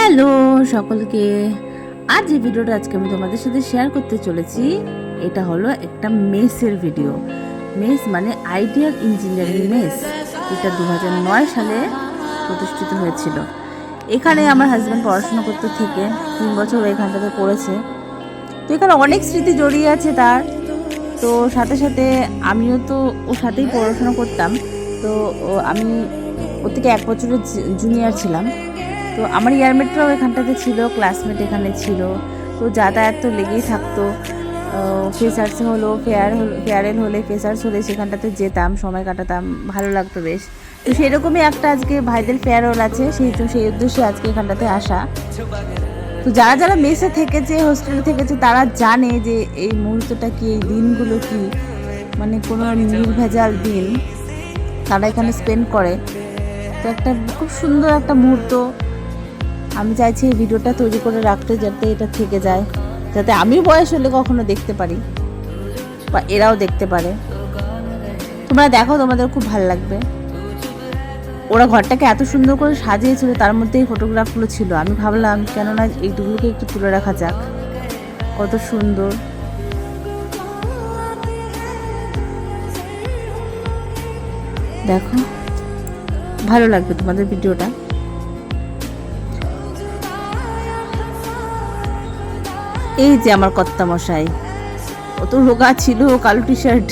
Hello সকলকে, আজ এই ভিডিওটা আমি তোমাদের সাথে শেয়ার করতে চলেছি। এটা হলো একটা মেসের ভিডিও। মেস মানে আইডিয়াল ইঞ্জিনিয়ারিং মেস, এটা 2009 সালে প্রতিষ্ঠিত হয়েছিল। এখানে আমার হাজব্যান্ড পড়াশোনা করতে থেকে 3 বছর এখানটাতে পড়েছে। তো এখানে অনেক স্মৃতি জড়িয়ে আছে তার। তো সাথে সাথে আমিও তো ওর সাথেই পড়াশোনা করতাম। তো আমি ওর থেকে 1 বছরের জুনিয়র ছিলাম। তো আমার ইয়ারমেটরাও এখানটাতে ছিল, ক্লাসমেট এখানে ছিল। তো যাতায়াত তো লেগেই থাকতো। ফ্রেশার্স হলো, ফেয়ারেল হলে, ফ্রেশার্স হলে সেখানটাতে যেতাম, সময় কাটাতাম, ভালো লাগতো বেশ। তো সেরকমই একটা আজকে ভাইদের ফেয়ারওয়েল আছে, সেই উদ্দেশ্যে আজকে এখানটাতে আসা। তো যারা যারা মেসে থেকেছে, হোস্টেলে থেকেছে, তারা জানে যে এই মুহূর্তটা কি, এই দিনগুলো কি, মানে কোনো নির্ভেজাল দিন তারা এখানে স্পেন্ড করে। তো একটা খুব সুন্দর একটা মুহূর্ত। আমি চাইছি এই ভিডিওটা তৈরি করে রাখতে, যাতে এটা থেকে যায়, যাতে আমি বয়স হলে কখনো দেখতে পারি বা এরাও দেখতে পারে। তোমরা দেখো, তোমাদের খুব ভালো লাগবে। ওরা ঘরটাকে এত সুন্দর করে সাজিয়েছিল, তার মধ্যে এই ফটোগ্রাফগুলো ছিল। আমি ভাবলাম কেননা এইগুলোকে একটু তুলে রাখা যাক, কত সুন্দর। দেখো, ভালো লাগবে তোমাদের ভিডিওটা। এই যে আমার কর্তা মশাই, কত রোগা ছিল, কালো টি শার্ট।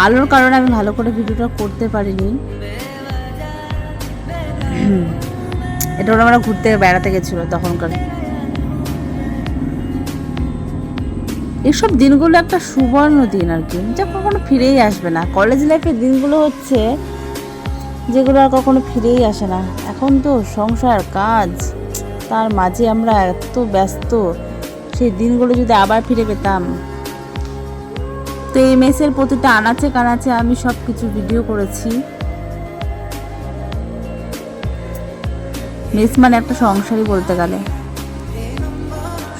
আলোর কারণে আমি ভালো করে ভিডিওটা করতে পারিনি। এটা ওরা আমরা ঘুরতে বেড়াতে গেছিল তখনকার। এসব দিনগুলো একটা সুবর্ণ দিন আর কি, যা কখনো ফিরেই আসবে না। কলেজ লাইফের দিনগুলো হচ্ছে যেগুলো আর কখনো ফিরেই আসে না। এখন তো সংসার, কাজ, তার মাঝে আমরা এত ব্যস্ত। সেই দিনগুলো যদি আবার ফিরে পেতাম। তো এই মেসের প্রতিটা আনাচে কানাচে আমি সব কিছু ভিডিও করেছি। মেস মানে একটা সংসারই বলতে গেলে,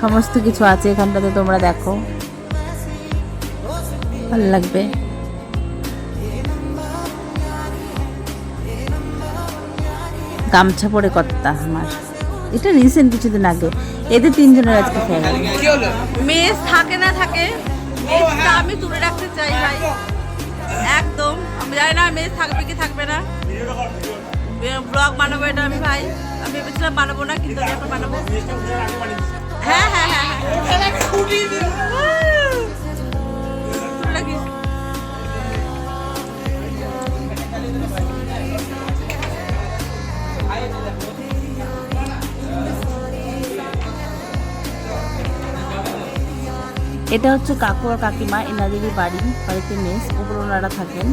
সমস্ত কিছু আছে এখানটাতে। তোমরা দেখো, ভালো লাগবে। গামছা পরে কর্তা আমার, এটা রিসেন্ট কিছুদিন আগে। এদের 3 জনের আজকে ফেয়ারওয়েল। মেস থাকে না থাকে, মেসটা আমি তুলে রাখতে চাই ভাই, একদম। আমি জানি না মেস থাকবে কি থাকবে না। ব্লগ বানাবো এটা আমি ভাই, আমি ভেবেছিলাম বানাবো না, কিন্তু আমি এখন বানাবো। হ্যাঁ হ্যাঁ হ্যাঁ এটা হচ্ছে কাকু আর কাকিমা, এনাদেরই বাড়িতে মেস, উপর ওনারা থাকেন।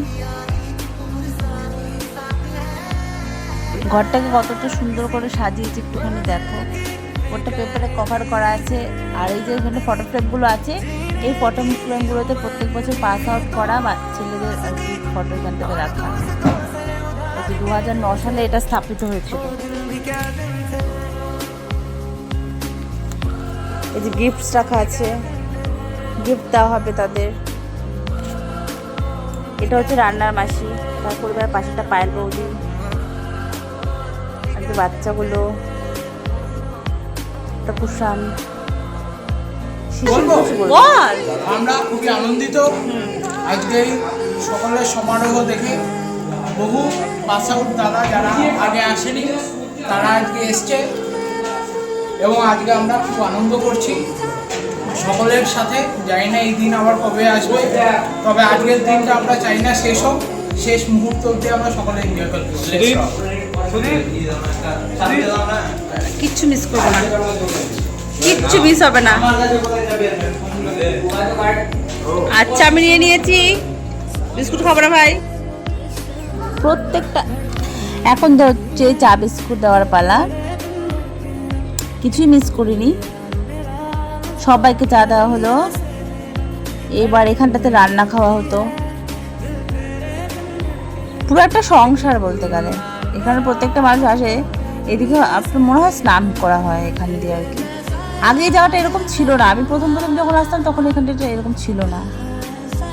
ঘরটাকে কতটা সুন্দর করে সাজিয়েছে একটুখানি দেখো। ওটা পেপারে কভার করা আছে। আর এই যে এখানে ফটো ফ্রেমগুলো আছে, এই ফটো ফ্রেমগুলোতে প্রত্যেক বছর পাস আউট করা বা ছেলেদের আর কি ফটো এখান থেকে রাখা। 2009 সালে এটা স্থাপিত হয়েছিল। এই যে গিফটস রাখা আছে, গিফট দেওয়া হবে তাদের। এটা হচ্ছে রান্নার মাসি, তার পরিবারের পাশেটা পায়েল বৌদি, আর যে বাচ্চাগুলো, কুষাণ। আমরা খুবই আনন্দিত আজকে সকলের সমারোহ দেখে। বহু পাস আউট দাদা যারা আগে আসেনি তারা আজকে এসছে, এবং আজকে আমরা খুব আনন্দ করছি সকলের সাথে। জানি না এই দিন আবার কবে আসবে, তবে আজকের দিনটা আমরা চাই না শেষ হোক, শেষ মুহূর্ত অবধি আমরা সকলে এনজয় করব। কিচ্ছু মিস করবো না, কিচ্ছু মিস হবে না। আচ্ছা, আমি নিয়ে নিয়েছি। বিস্কুট খাবো না ভাই। প্রত্যেকটা এখন তো হচ্ছে চা বিস্কুট দেওয়ার পালা, কিছুই মিস করিনি। সবাইকে চা দেওয়া হলো। এবার এখানটাতে রান্না খাওয়া হতো। পুরো একটা সংসার বলতে গেলে। এখানে প্রত্যেকটা মানুষ আসে, এদিকে আপনার মনে হয় স্নান করা হয় এখান দিয়ে আর কি। আগে যাওয়াটা এরকম ছিল না। আমি প্রথম যখন আসতাম তখন এখানটা এরকম ছিল না।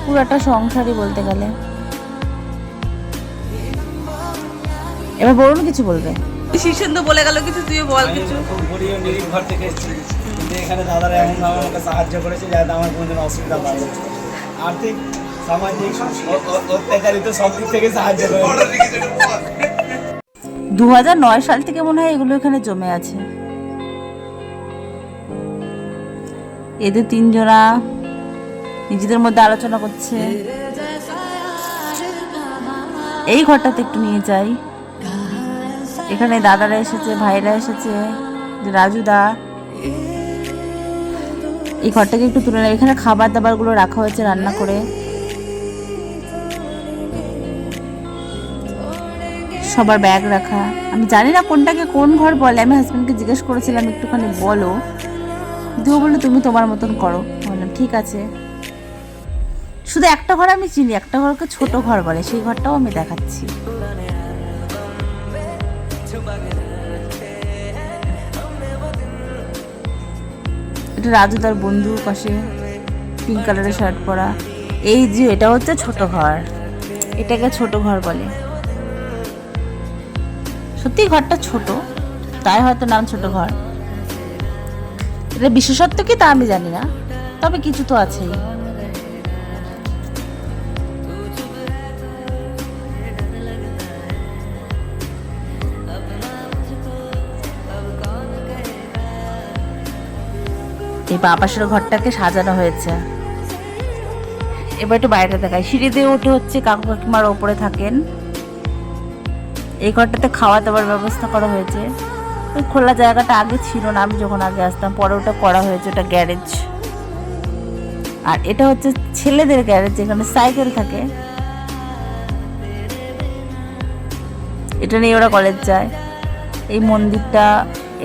পুরো একটা সংসারই বলতে গেলে। এবার বলুন কিছু বলবে। শীর্ষেন্দু তো বলে গেল কিছু, তুই বল কিছু। খুব গরিব নিরিখ ঘর থেকে এসেছি, কিন্তু এখানে দাদারা এমনভাবে আমাকে সাহায্য করেছে যাতে আমার কোনোদিন অসুবিধা পায় না। আর্থিক, সামাজিক, অত্যাচারিত সব দিক থেকে সাহায্য করেছে। 2009 সাল থেকে মনে হয় এগুলো এখানে জমে আছে। এদের তিনজনা নিজেদের মধ্যে আলোচনা করছে। এই ঘরটাতে একটু নিয়ে যাই। এখানে দাদারা এসেছে, ভাইরা এসেছে, রাজুদা। এই ঘরটাকে একটু তুলে নেয়। এখানে খাবার দাবার গুলো রাখা হয়েছে রান্না করে। সবার ব্যাগ রাখা। আমি জানি না কোনটাকে কোন ঘর বলে। আমি হাজবেন্ডকে জিজ্ঞেস করেছিলাম একটুখানি বলো, দিও বললো তুমি তোমার মতন করো। বললাম ঠিক আছে। শুধু একটা ঘর আমি চিনি, একটা ঘরকে ছোট ঘর বলে, সেই ঘরটাও আমি দেখাচ্ছি। এটা রাজুদার বন্ধু, পাশে পিঙ্ক কালারের শার্ট পরা। এই যে এটা হচ্ছে ছোট ঘর, এটাকে ছোট ঘর বলে। সত্যি ঘরটা ছোট, তাই হয়তো নাম ছোট ঘর। এটা বিশেষত্ব কি তা আমি জানি না, তবে কিছু তো আছেই। এই বা পাশের ঘরটাকে সাজানো হয়েছে। এবার একটু বাইরে দেখায়। সিঁড়ি দিয়ে উঠে হচ্ছে কাকু কাকিমার ওপরে থাকেন। এই ঘরটাতে খাওয়া দাওয়ার ব্যবস্থা করা হয়েছে। ওই খোলা জায়গাটা আগে ছিল না, আমি যখন আগে আসতাম, পরে ওটা করা হয়েছে। ওটা গ্যারেজ। আর এটা হচ্ছে ছেলেদের গ্যারেজ, যেখানে সাইকেল থাকে। এটা নিয়ে ওরা কলেজ যায়। এই মন্দিরটা,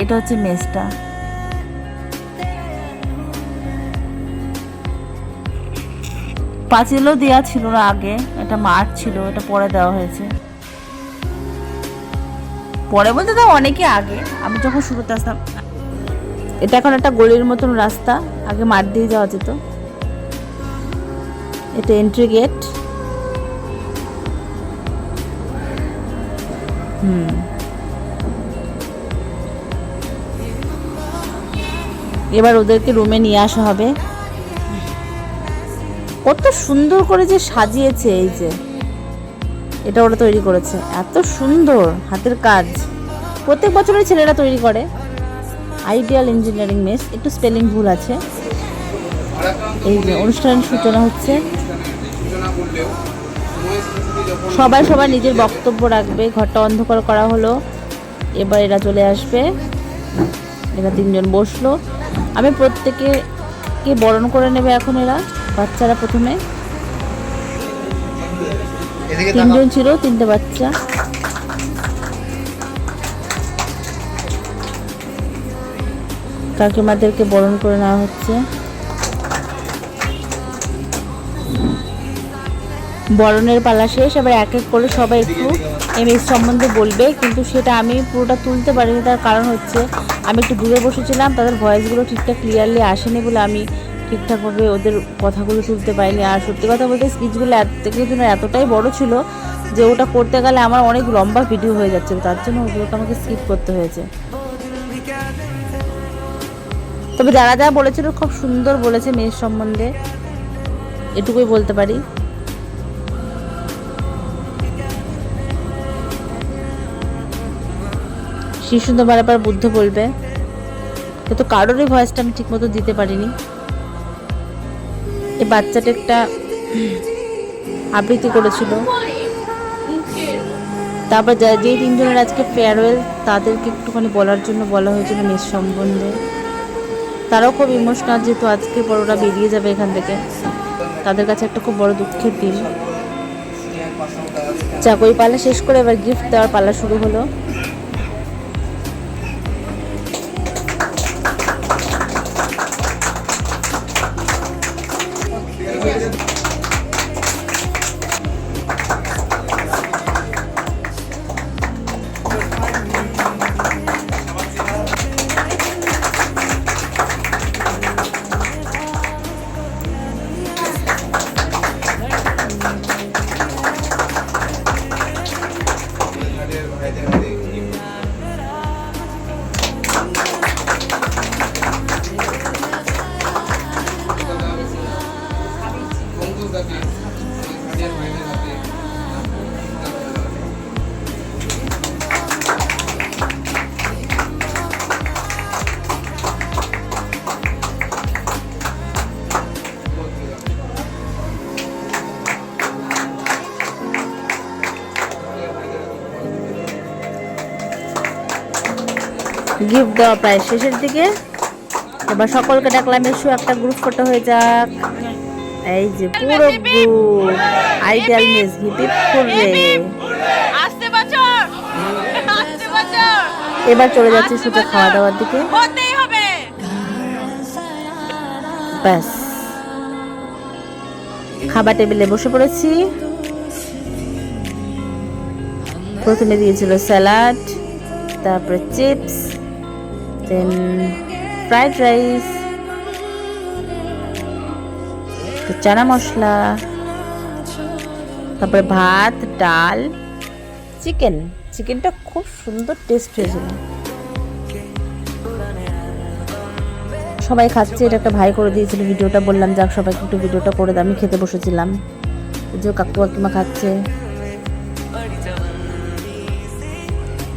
এটা হচ্ছে মেসটা। পাঁচিলও দেওয়া ছিল না আগে, এটা মাঠ ছিল, এটা পরে দেওয়া হয়েছে। পরে বলতে তো অনেকে আগে, আমি যখন শুরুতে আসতাম। এটা এখন একটা গলির মতন রাস্তা, আগে মাঠ দিয়ে যাওয়া যেত। এটা এন্ট্রি গেট। এবার ওদেরকে রুমে নিয়ে আসা হবে। কত সুন্দর করে যে সাজিয়েছে। এই যে এটা ওরা তৈরি করেছে, এত সুন্দর হাতের কাজ। প্রত্যেক বছরই ছেলেরা তৈরি করে। আইডিয়াল ইঞ্জিনিয়ারিং মেস, একটু স্পেলিং ভুল আছে। এই যে অনুষ্ঠানের সূচনা হচ্ছে। সবাই সবার নিজের বক্তব্য রাখবে। ঘরটা অন্ধকার করা হলো। এবার এরা চলে আসবে। এরা তিনজন বসলো। আমি প্রত্যেকে বরণ করে নেবে এখন। এরা বাচ্চারা প্রথমে তিনজন ছিল, তিনটে বাচ্চা। কাকিমাদেরকে বরণ করে নেওয়া হচ্ছে। বরণের পালা শেষ। এবার এক এক করে সবাই একটু এমএস সম্বন্ধে বলবে, কিন্তু সেটা আমি পুরোটা তুলতে পারিনি। তার কারণ হচ্ছে আমি একটু দূরে বসেছিলাম, তাদের ভয়েসগুলো ঠিকঠাক ক্লিয়ারলি আসেনি বলে আমি ঠিকঠাকভাবে ওদের কথাগুলো তুলতে পারিনি। আর সত্যি কথা বলতে স্পিচগুলো এতটাই বড় ছিল যে ওটা করতে গেলে আমার অনেক লম্বা ভিডিও হয়ে যাচ্ছে, তার জন্য ওগুলোকে আমাকে স্কিপ করতে হয়েছে। তবে যারা যা বলেছিল খুব সুন্দর বলেছে মেয়ের সম্বন্ধে, এটুকুই বলতে পারি। শিশুদের বারবার বুদ্ধ বলবে, কিন্তু কারোরই ভয়েসটা আমি ঠিক মতো দিতে পারিনি। এই বাচ্চাটা একটা আবৃত্তি করেছিল। তারপর যে তিনজনের আজকে ফেয়ারওয়েল, তাদেরকে একটুখানি বলার জন্য বলা হয়েছিল মেস সম্বন্ধে। তারাও খুব ইমোশনাল, যেহেতু আজকে বড়রা বেরিয়ে যাবে এখান থেকে। তাদের কাছে একটা খুব বড় দুঃখের দিন। চাকরি পালা শেষ করে এবার গিফট দেওয়ার পালা শুরু হলো। গিফট দেওয়া প্রায় শেষের দিকে। এবার সকলকে ডাকলাম, এসো একটা গ্রুপ ফটো হয়ে যাক। এই যে পুরো group ideal mess hip hip করে। আসতে বছর আসতে বছর এবার চলে যাচ্ছে সোজা খাওয়া দাওয়ার দিকে। হতেই হবে। ব্যাস খাবার টেবিলে বসে পড়েছি। প্রথমে দিয়েছিল স্যালাড, তারপরে চিপস, দেন ফ্রাইড রাইস, চানা মশলা, তারপরে ভাত, ডাল, চিকেন। চিকেনটা খুব সুন্দর টেস্ট হয়েছিল। সবাই খাচ্ছে, এটা একটা ভাই করে দিয়েছিল ভিডিওটা। বললাম যাক সবাইকে একটু ভিডিওটা করে দাও। আমি খেতে বসেছিলাম, যে কাকু কাকিমা খাচ্ছে।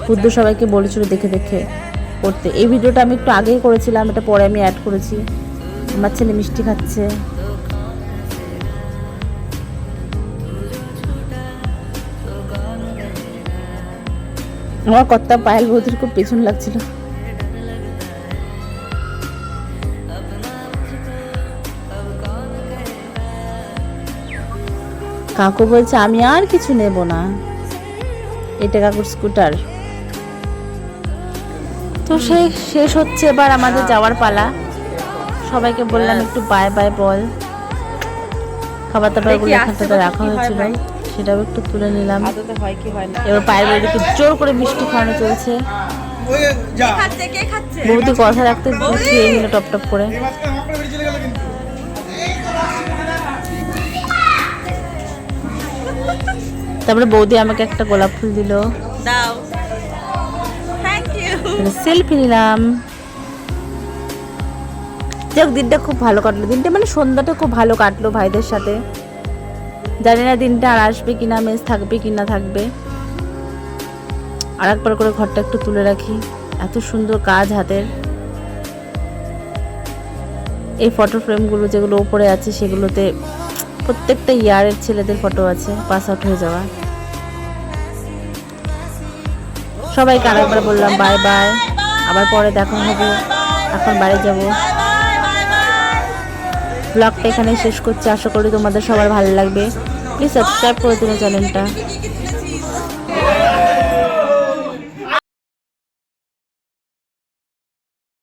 বুদ্ধ সবাইকে বলেছিল দেখে দেখে করতে। এই ভিডিওটা আমি একটু আগেই করেছিলাম, এটা পরে আমি অ্যাড করেছি। আমার ছেলে মিষ্টি খাচ্ছে। আমার কর্তা পায়েল বৌদির খুব পেছন লাগছিল। কাকু বলছে আমি আর কিছু নেব না, এটা কাকুর স্কুটার। তো শেষ হচ্ছে, এবার আমাদের যাওয়ার পালা। সবাইকে বললাম একটু বাই বাই বল। খাবার দাবারগুলো এখানটাতে রাখা হয়েছিল, সেটাও একটু তুলে নিলাম। এবার পায়ের বৌদিকে জোর করে মিষ্টি খাওয়ানো চলছে। কে খাচ্ছে? বৌদি কথা রাখতে খেয়ে নিল টপ টপ করে। তারপরে বৌদি আমাকে একটা গোলাপ ফুল দিল, দাও। Thank you. সেলফি নিলাম। যাক দিনটা খুব ভালো কাটলো। দিনটা মানে সন্ধ্যাটা খুব ভালো কাটলো ভাইদের সাথে। জানি না দিনটা আর আসবে কিনা, মেস থাকবে কিনা থাকবে। আর একবার করে ঘরটা একটু তুলে রাখি, এত সুন্দর কাজ হাতের। এই ফটো ফ্রেমগুলো যেগুলো উপরে আছে সেগুলোতে প্রত্যেকটা ইয়ারের ছেলেদের ফটো আছে, পাস আউট হয়ে যাওয়া। সবাইকে আরেকবার বললাম বাই বাই, আবার পরে দেখা হবে। এখন বাড়ি যাব। ব্লগটা এখানে শেষ করছি। আশা করি তোমাদের সবার ভালো লাগবে। প্লিজ সাবস্ক্রাইব করে দিও চ্যানেলটা।